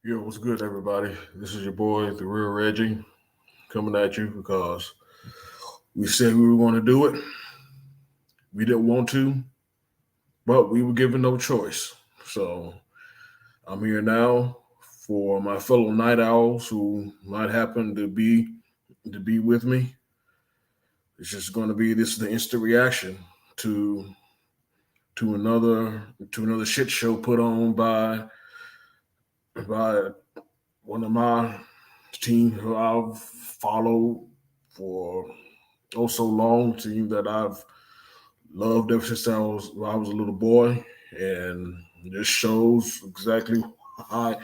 Yo, what's good, everybody? This is your boy, the real Reggie, coming at you because we said we were going to do it. We didn't want to, but we were given no choice. So I'm here now for my fellow night owls who might happen to be with me. It's just going to be this the instant reaction to to another to another shit show put on by one of my team who I've followed for so long, team that I've loved ever since I was a little boy, and this shows exactly how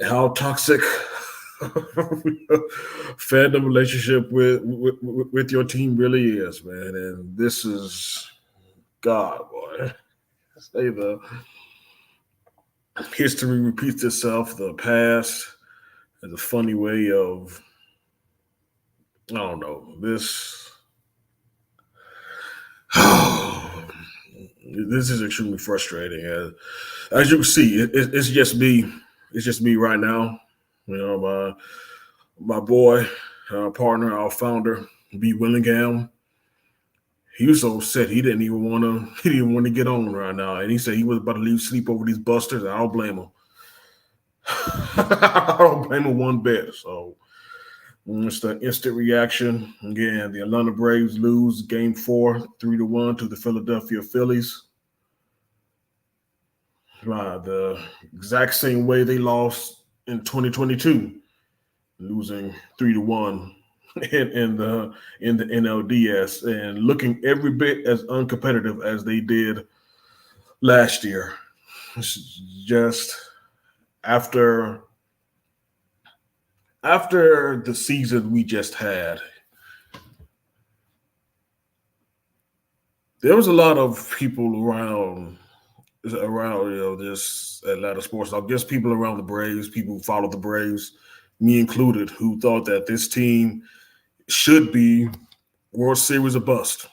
how toxic fandom relationship with your team really is, man. And this is God, boy. Say the history repeats itself. The past is a funny way of I don't know this. This is extremely frustrating. As you can see, it's just me. It's just me right now. You know, my boy, our partner, our founder, B. Willingham. He was so upset he didn't even want to. He didn't want to get on right now, and he said he was about to leave sleep over these busters. I don't blame him. I don't blame him one bit. So it's the instant reaction. Again, the Atlanta Braves lose Game 4, 3-1 to the Philadelphia Phillies. The exact same way they lost in 2022, losing 3-1 in the NLDS and looking every bit as uncompetitive as they did last year. It's just after after the season we just had, there was a lot of people around this Atlanta sports. I guess people around the Braves, people who follow the Braves, me included, who thought that this team should be World Series or bust.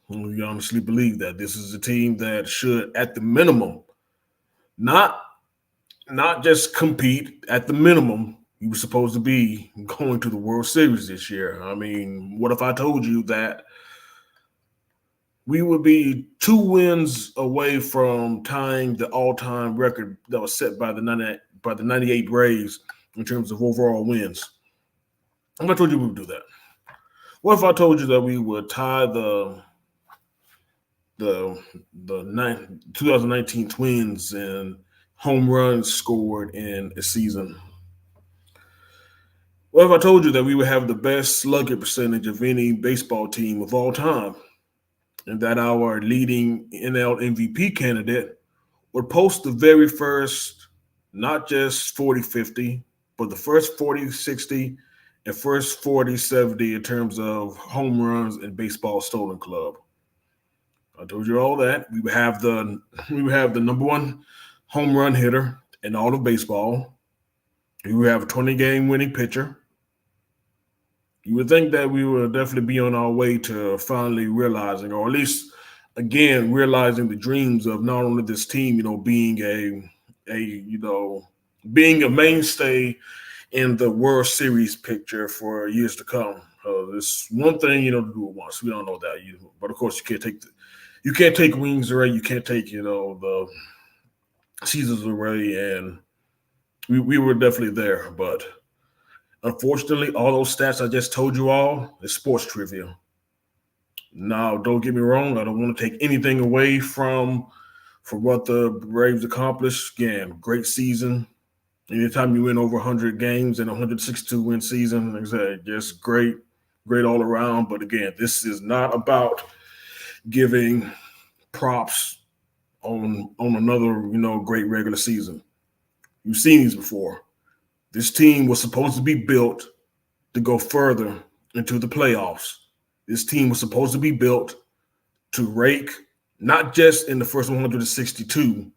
We honestly believe that this is a team that should, at the minimum, not not just compete. At the minimum, you were supposed to be going to the World Series this year. I mean, what if I told you that we would be 2 wins away from tying the all-time record that was set by the 98 Braves in terms of overall wins? What if I told you we would do that? What if I told you that we would tie the the 2019 Twins in home runs scored in a season? What if I told you that we would have the best slugging percentage of any baseball team of all time, and that our leading NL MVP candidate would post the very first, not just 40-50, but the first 40-60 and first 40-70 in terms of home runs in baseball stolen club? I told you all that. We would have the number one home run hitter in all of baseball. We would have a 20-game winning pitcher. You would think that we would definitely be on our way to finally realizing, or at least again realizing the dreams of not only this team, being being a mainstay in the World Series picture for years to come. It's one thing, to do it once. We don't know that, but of course you can't take wings away. You can't take the seasons away, and we were definitely there, but unfortunately, all those stats I just told you all is sports trivia. Now, don't get me wrong. I don't want to take anything away from what the Braves accomplished. Again, great season. Anytime you win over 100 games in a 162 win season, like I said, just great, great all around. But again, this is not about giving props on another great regular season. You've seen these before. This team was supposed to be built to go further into the playoffs. This team was supposed to be built to rake not just in the first 162,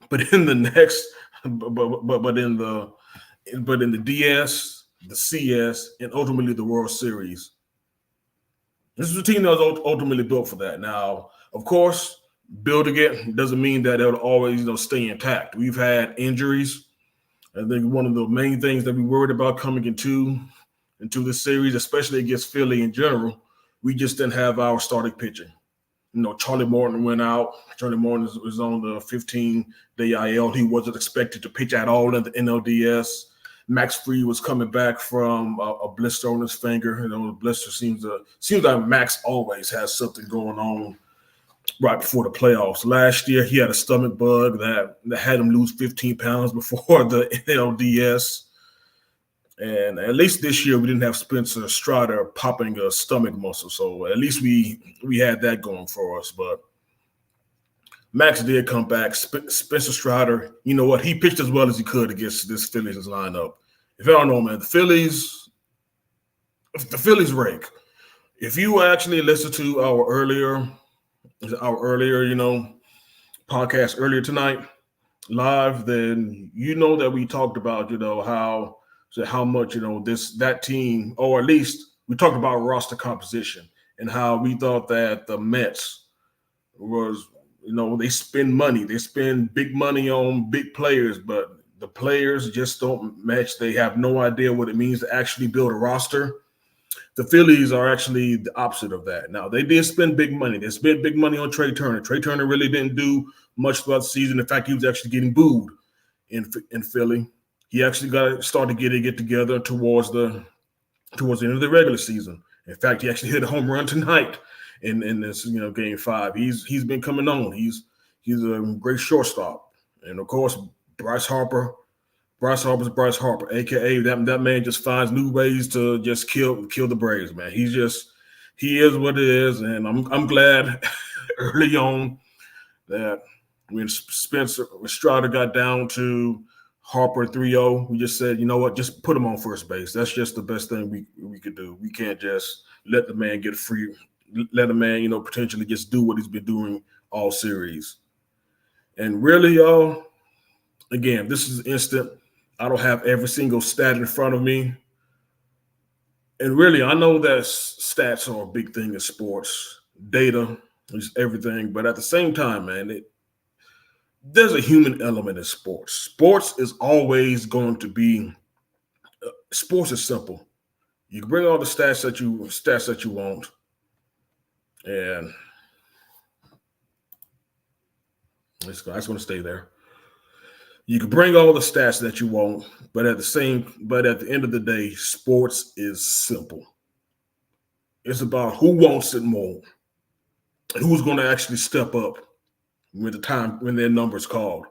but in the next, but in the DS, the CS, and ultimately the World Series. This is a team that was ultimately built for that. Now, of course, building it doesn't mean that it'll always stay intact. We've had injuries. I think one of the main things that we worried about coming into this series, especially against Philly in general, we just didn't have our starting pitching. Charlie Morton went out. Charlie Morton was on the 15-day IL. He wasn't expected to pitch at all in the NLDS. Max Fried was coming back from a blister on his finger. The blister seems like Max always has something going on right before the playoffs. Last year, he had a stomach bug that had him lose 15 pounds before the NLDS. And at least this year, we didn't have Spencer Strider popping a stomach muscle. So at least we had that going for us. But Max did come back. Spencer Strider, you know what? He pitched as well as he could against this Phillies lineup. If you don't know, man, the Phillies rake. If you actually listen to our earlier, podcast earlier tonight, live, then you know that we talked about, how much, that team, or at least we talked about roster composition and how we thought that the Mets was, they spend money. They spend big money on big players, but the players just don't match. They have no idea what it means to actually build a roster. The Phillies are actually the opposite of that. Now, they did spend big money. They spent big money on Trey Turner. Trey Turner really didn't do much throughout the season. In fact, he was actually getting booed in Philly. He actually started getting it together towards the end of the regular season. In fact, he actually hit a home run tonight in this game 5. He's been coming on. He's a great shortstop, and of course Bryce Harper's Bryce Harper, aka that man just finds new ways to just kill the Braves, man. He is what it is, and I'm glad early on that when Strider got down to Harper 3-0, we just said, you know what, just put him on first base. That's just the best thing we could do. We can't just let the man get free, let the man, potentially just do what he's been doing all series. And really, y'all, again, this is instant. I don't have every single stat in front of me. And really, I know that stats are a big thing in sports. Data is everything. But at the same time, man, there's a human element in sports. Sports is always going to be sports is simple. You can bring all the stats that you want, and that's going to stay there. You can bring all the stats that you want, but at the end of the day, sports is simple. It's about who wants it more and who's going to actually step up when their number's called.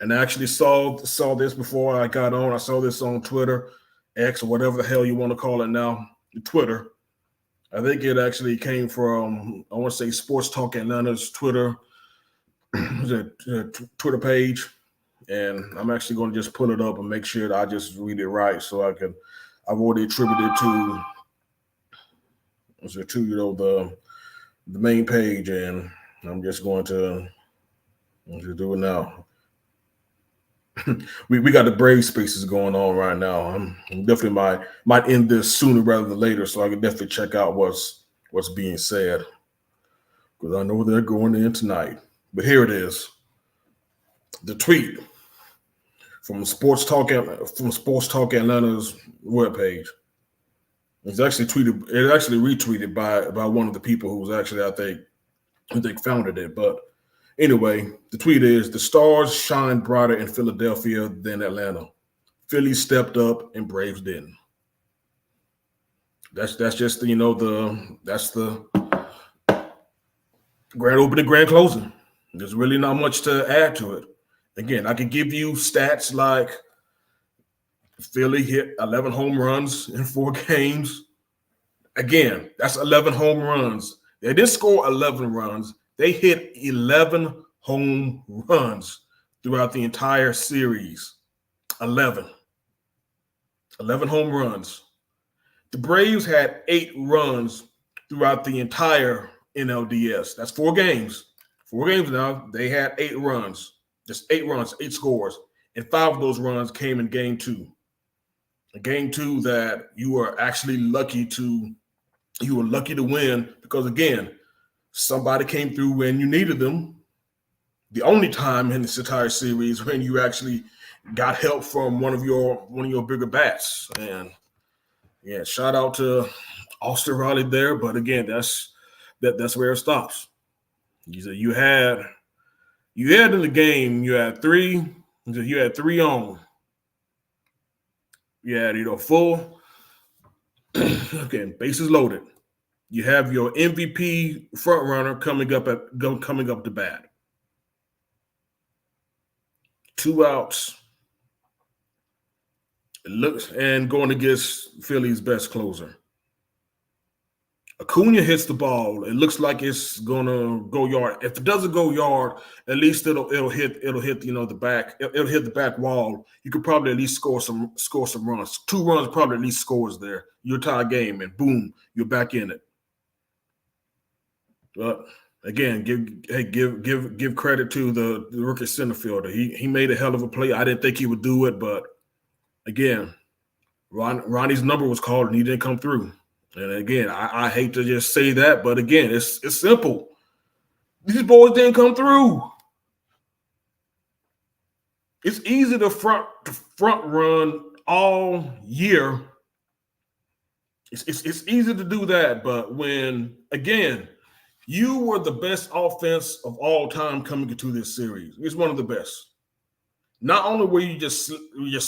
And I actually saw this before I got on. I saw this on Twitter, X, or whatever the hell you want to call it now, Twitter. I think it actually came from, I want to say, Sports Talk Atlanta's Twitter Twitter page. And I'm actually going to just pull it up and make sure that I just read it right, so I've already attributed to the main page, and I'm just going to do it now. we got the Brave spaces going on right now. I'm definitely might end this sooner rather than later, so I can definitely check out what's being said, because I know they're going in tonight. But here it is, the tweet from Sports Talk Atlanta's webpage. It's actually retweeted by one of the people who was actually, I think founded it. But anyway, the tweet is: the stars shine brighter in Philadelphia than Atlanta. Philly stepped up and Braves didn't. That's just that's the grand opening, grand closing. There's really not much to add to it. Again, I could give you stats like Philly hit 11 home runs in 4 games. Again, that's 11 home runs. They didn't score 11 runs. They hit 11 home runs throughout the entire series. 11 home runs. The Braves had 8 runs throughout the entire NLDS. That's 4 games. 4 games now. They had 8 runs. Just 8 runs, 8 scores. And 5 of those runs came in game 2. A game 2 that you were actually lucky to win, because again, somebody came through when you needed them. the only time in this entire series when you actually got help from one of your bigger bats. And yeah, shout out to Austin Riley there. But again, that's where it stops. You had in the game, you had three on. You had full again, bases loaded. You have your MVP front runner coming up to bat. 2 outs. It looks and going against Philly's best closer. Acuna hits the ball. It looks like it's gonna go yard. If it doesn't go yard, at least it'll hit the back. It'll hit the back wall. You could probably at least score some runs. 2 runs probably at least scores there. Your tie game, and boom, you're back in it. But again, give credit to the rookie center fielder. He made a hell of a play. I didn't think he would do it, but again, Ronnie's number was called and he didn't come through. And again, I hate to just say that, but again, it's simple. These boys didn't come through. It's easy to front run all year. It's easy to do that, but when again, you were the best offense of all time coming into this series. It's one of the best. Not only were you just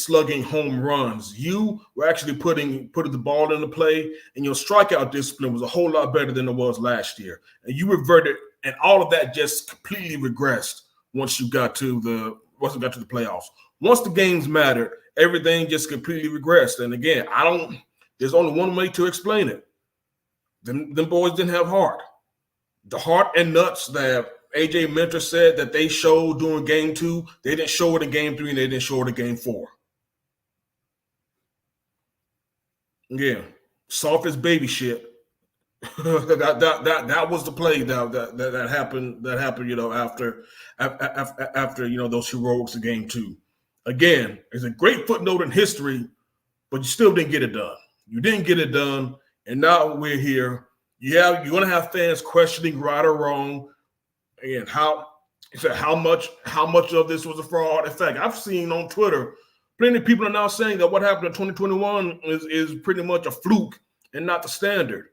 slugging home runs, you were actually putting the ball into play, and your strikeout discipline was a whole lot better than it was last year. And you reverted, and all of that just completely regressed once you got to the playoffs. Once the games mattered, everything just completely regressed. And again, there's only one way to explain it. Them boys didn't have heart. The heart and nuts that AJ Minter said that they showed during game 2, they didn't show it in game 3, and they didn't show it in game 4. Yeah, soft as baby shit. that was the play that happened. After those heroics of game 2. Again, it's a great footnote in history, but you still didn't get it done. You didn't get it done, and now we're here. You're going to have fans questioning right or wrong. And how much of this was a fraud? In fact, I've seen on Twitter plenty of people are now saying that what happened in 2021 is pretty much a fluke and not the standard.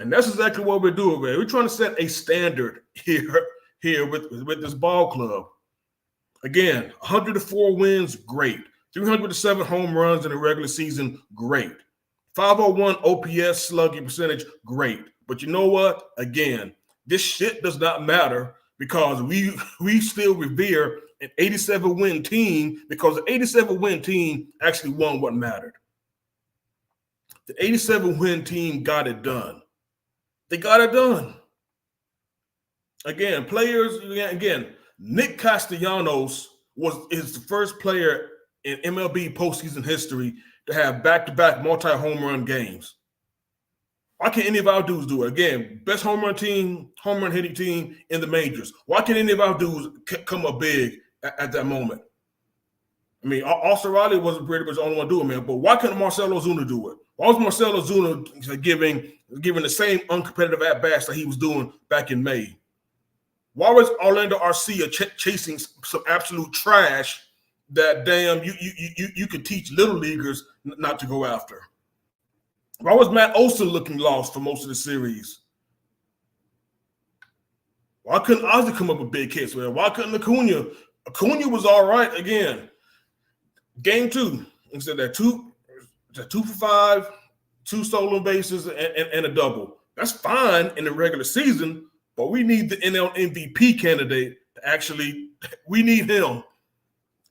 And that's exactly what we're doing, man. We're trying to set a standard here with this ball club. Again, 104 wins, great. 307 home runs in the regular season, great. 501 OPS slugging percentage, great. But you know what? Again, this shit does not matter because we still revere an 87-win team because the 87-win team actually won what mattered. The 87-win team got it done. They got it done. Again, Nick Castellanos is the first player in MLB postseason history to have back-to-back multi-home run games. Why can't any of our dudes do it? Again, best home run hitting team in the majors. Why can't any of our dudes come up big at that moment? I mean, Austin Riley wasn't pretty much the only one doing it, man. But why couldn't Marcell Ozuna do it? Why was Marcell Ozuna giving the same uncompetitive at-bats that he was doing back in May? Why was Orlando Arcia chasing some absolute trash that damn you could teach little leaguers not to go after? Why was Matt Olson looking lost for most of the series? Why couldn't Ozzy come up with big hits? Man? Why couldn't Acuna? Acuna was all right again. Game 2, instead of that 2 for 5, 2 stolen bases and a double. That's fine in the regular season, but we need the NL MVP candidate to actually. We need him.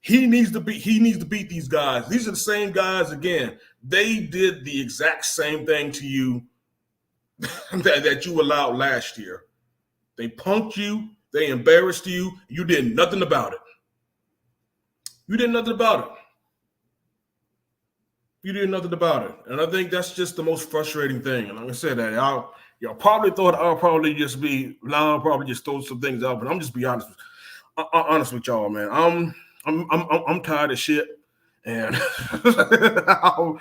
He needs to beat these guys. These are the same guys again. They did the exact same thing to you that you allowed last year. They punked you. They embarrassed you. You did nothing about it. You did nothing about it. You did nothing about it. And I think that's just the most frustrating thing. And like I said, that y'all probably thought I'll probably just throw some things out, but I'm just be honest with y'all, man. I'm tired of shit, and I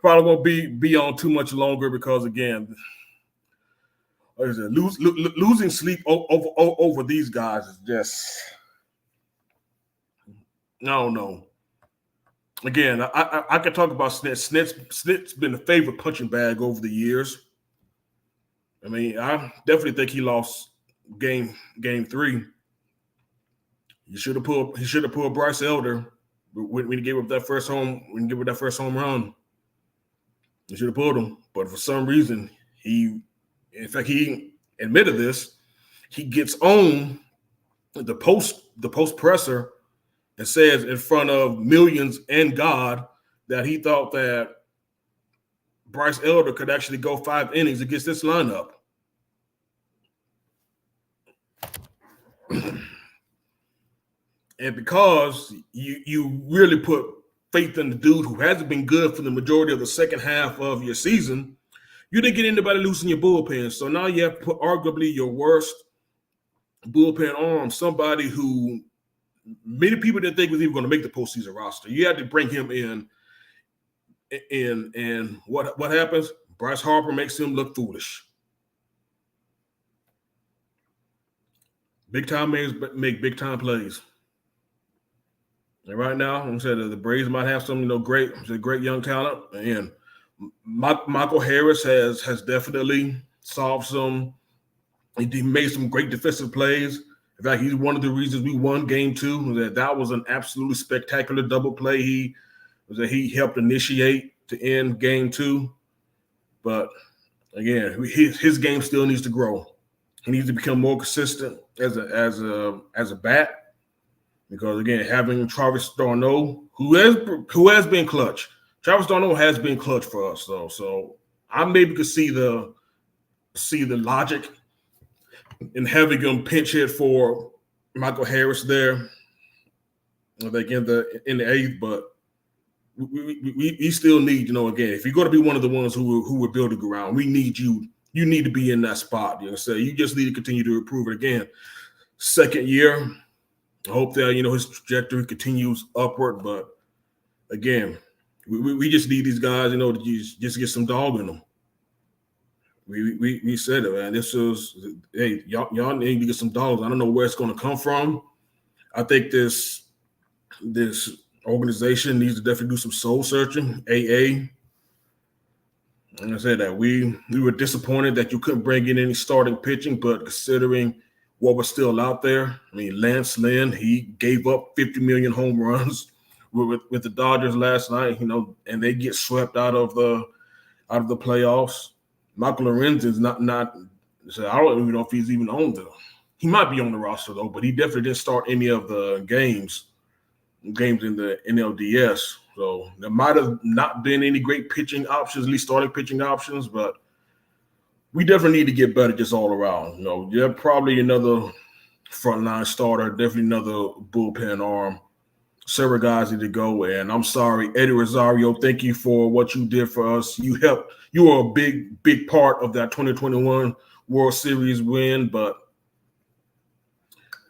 probably won't be on too much longer because again, losing sleep over these guys is just, I don't know. Again, I could talk about Snitz. Snit's been a favorite punching bag over the years. I mean, I definitely think he lost game 3. He should have pulled Bryce Elder when he gave up that first home run. He should have pulled him, but for some reason he admitted this. He gets on the post presser and says in front of millions and God that he thought that Bryce Elder could actually go 5 innings against this lineup. And because you really put faith in the dude who hasn't been good for the majority of the second half of your season, you didn't get anybody loose in your bullpen. So now you have to put arguably your worst bullpen arm, somebody who many people didn't think was even going to make the postseason roster. You had to bring him in, and what happens? Bryce Harper makes him look foolish. Big time men make big time plays. And right now, I'm saying the Braves might have some, great young talent. And Michael Harris has definitely solved some. He made some great defensive plays. In fact, he's one of the reasons we won Game 2. That was an absolutely spectacular double play. He helped initiate to end Game 2. But again, his game still needs to grow. He needs to become more consistent as a bat. Because again, having Travis d'Arnaud, who has been clutch. Travis d'Arnaud has been clutch for us, though. So I maybe could see the logic in having him pinch hit for Michael Harris there, like in the 8th. But we still need, again, if you're going to be one of the ones who we're building around, we need you. You need to be in that spot. You just need to continue to improve it again. Second year. I hope that, his trajectory continues upward. But, again, we just need these guys, to just get some dog in them. We said it, man. Y'all need to get some dogs. I don't know where it's going to come from. I think this organization needs to definitely do some soul searching, AA. Like I said, that we were disappointed that you couldn't bring in any starting pitching, but considering – what was still out there. I mean, Lance Lynn, he gave up 50 million home runs with the Dodgers last night, and they get swept out of the playoffs. Michael Lorenzen's not. So I don't even know if he's even on he might be on the roster though, but he definitely didn't start any of the games in the NLDS. So there might have not been any great pitching options, at least starting pitching options, but we definitely need to get better just all around. Probably another frontline starter, definitely another bullpen arm. Several guys need to go. And I'm sorry, Eddie Rosario, thank you for what you did for us. You were a big part of that 2021 World Series win, but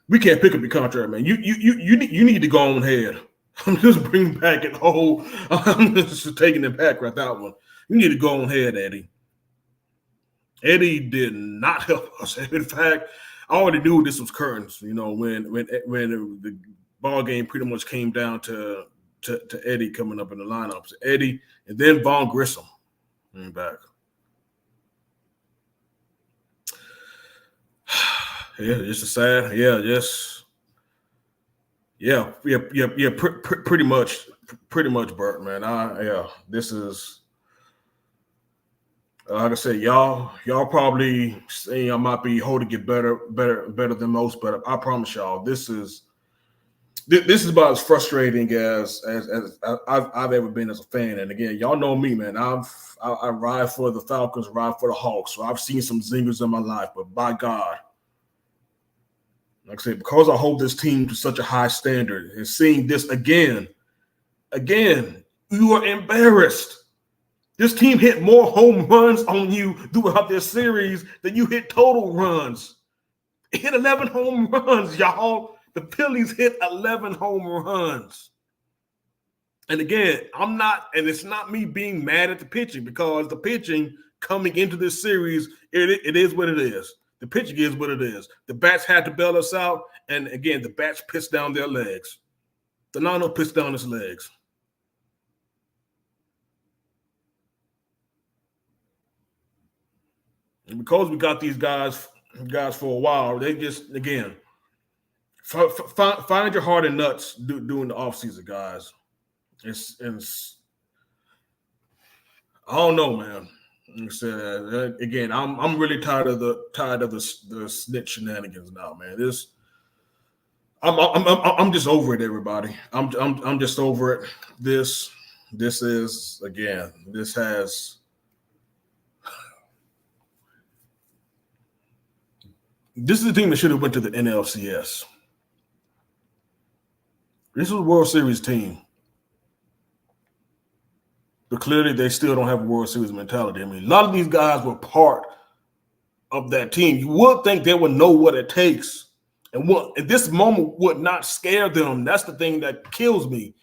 we can't pick up your contract, man. You need to go on ahead. I'm just bringing back it whole. I'm just taking it back right that one. You need to go on ahead, Eddie. Eddie did not help us. In fact, I already knew this was curtains. When the ball game pretty much came down to Eddie coming up in the lineup. So Eddie and then Vaughn Grissom coming back. Yeah, just a sad. Yeah, just pretty much, Bert, man. This is. Like I said, y'all probably say I might be holding it better than most, but I promise y'all, this is about as frustrating as I've ever been as a fan. And again, y'all know me, man. I ride for the Falcons, ride for the Hawks. So I've seen some zingers in my life, but by God, like I said, because I hold this team to such a high standard and seeing this again, you are embarrassed. This team hit more home runs on you throughout this series than you hit total runs. It hit 11 home runs, y'all. The Phillies hit 11 home runs. And again, it's not me being mad at the pitching because the pitching coming into this series, it is what it is. The pitching is what it is. The bats had to bail us out, and again, the bats pissed down their legs. Donano pissed down his legs. And because we got these guys for a while, they just, again, find your heart and nuts during the offseason, guys. It's I don't know, man. Like I said, again, I'm really tired of the snitch shenanigans now, man. I'm just over it, everybody. I'm just over it. This is, again, this is the team that should have went to the NLCS. This was a World Series team. But clearly they still don't have a World Series mentality. I mean, a lot of these guys were part of that team. You would think they would know what it takes. And what at this moment would not scare them. That's the thing that kills me.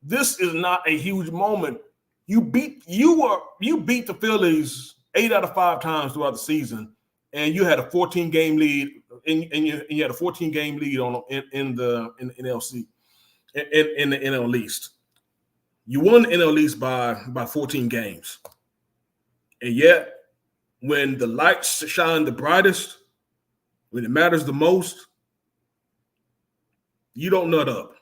This is not a huge moment. You beat the Phillies 8 out of 5 times throughout the season, and you had a 14-game lead, and you had a 14-game lead in the NL East. You won the NL East by 14 games. And yet, when the lights shine the brightest, when it matters the most, you don't nut up.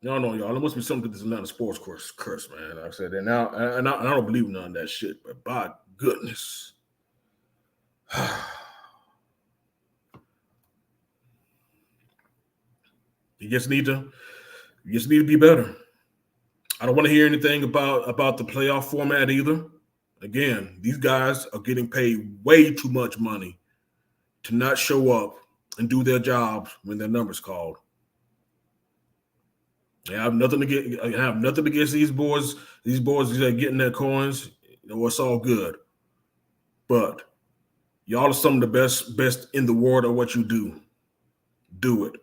Y'all know, y'all. There must be something to this Atlanta sports curse, man. Like I said, and I don't believe in none of that shit, but by goodness. You just need to be better. I don't want to hear anything about the playoff format either. Again, these guys are getting paid way too much money to not show up and do their jobs when their number's called. I have nothing against these boys. These boys are getting their coins. You know, it's all good. But y'all are some of the best in the world at what you do. Do it.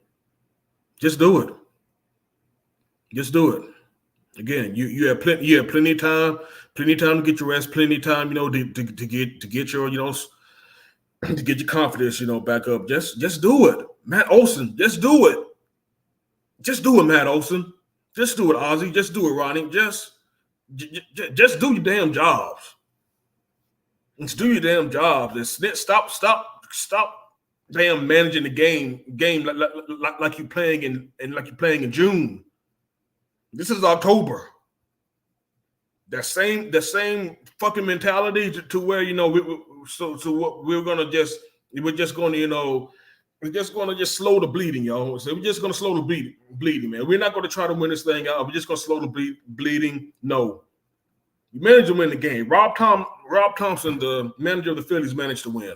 Just do it. Just do it. Again, you have plenty of time to get your rest, plenty of time, to get your, to get your confidence, back up. Just do it. Matt Olson, just do it. Just do it, Matt Olson. Just do it, Ozzy. Just do it, Ronnie. Just do your damn jobs. Just do your damn jobs. Stop damn managing the game like you're playing in June. This is October. That same fucking mentality to where we're just going to slow the bleeding, y'all. So we're just going to slow the bleeding, man. We're not going to try to win this thing out. We're just going to slow the bleeding. No, you managed to win the game. Rob Thompson, the manager of the Phillies, managed to win.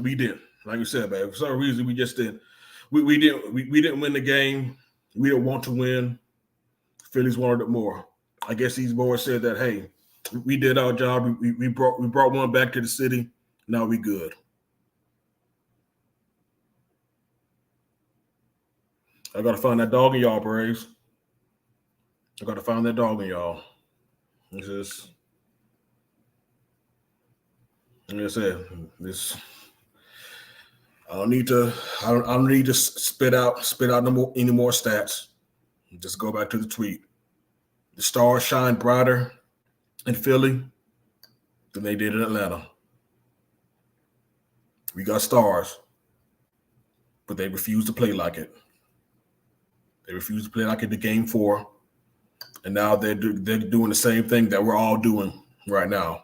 We did, like you said, man. For some reason, we just didn't. We didn't win the game. We didn't want to win. Phillies wanted it more. I guess these boys said that, hey, we did our job. We brought one back to the city. Now we good. I gotta find that dog in y'all, Braves. I gotta find that dog in y'all. It's just, like I said, this. I don't need to spit out any more stats. Just go back to the tweet. The stars shine brighter in Philly than they did in Atlanta. We got stars, but they refuse to play like it. They refuse to play like it in Game 4, and now they're doing the same thing that we're all doing right now,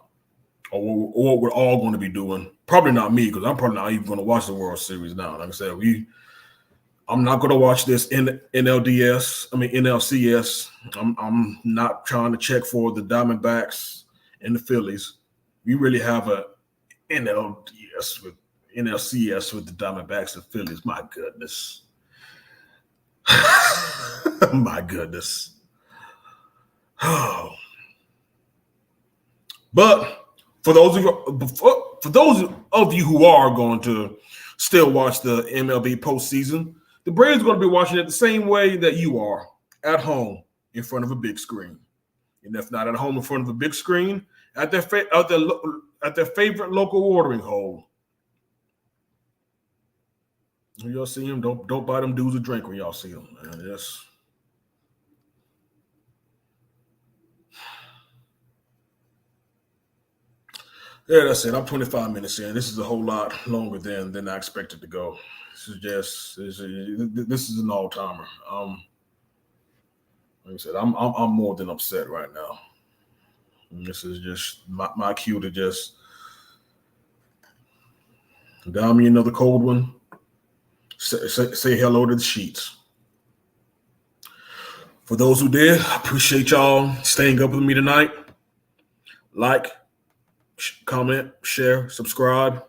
or what we're all going to be doing. Probably not me, because I'm probably not even going to watch the World Series now. Like I said, I'm not going to watch this NLDS. I mean NLCS. I'm not trying to check for the Diamondbacks and the Phillies. We really have a NLCS with the Diamondbacks and Phillies. My goodness. My goodness. Oh. But for those of you who are going to still watch the MLB postseason, the Braves are going to be watching it the same way that you are, at home, in front of a big screen. And if not at home in front of a big screen, at their favorite local watering hole. When y'all see them, don't buy them dudes a drink when y'all see them. Man. Yes. Yeah, that's it. I'm 25 minutes in. This is a whole lot longer than I expected to go. This is an all timer. Like I said, I'm more than upset right now. And this is just my cue to just down me another cold one. Say hello to the sheets. For those who did, I appreciate y'all staying up with me tonight. Like, comment, share, subscribe,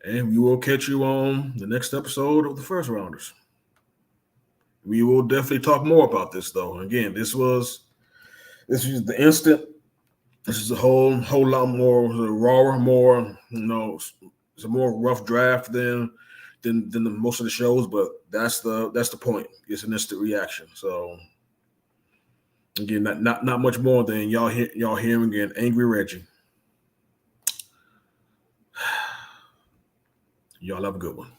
and we will catch you on the next episode of the First Rounders. We will definitely talk more about this, though. Again, this was the instant. This is a whole lot more rawer, more it's a more rough draft than most of the shows, but that's the point. It's an instant reaction. So again, not much more than y'all hearing an angry Reggie. Y'all have a good one.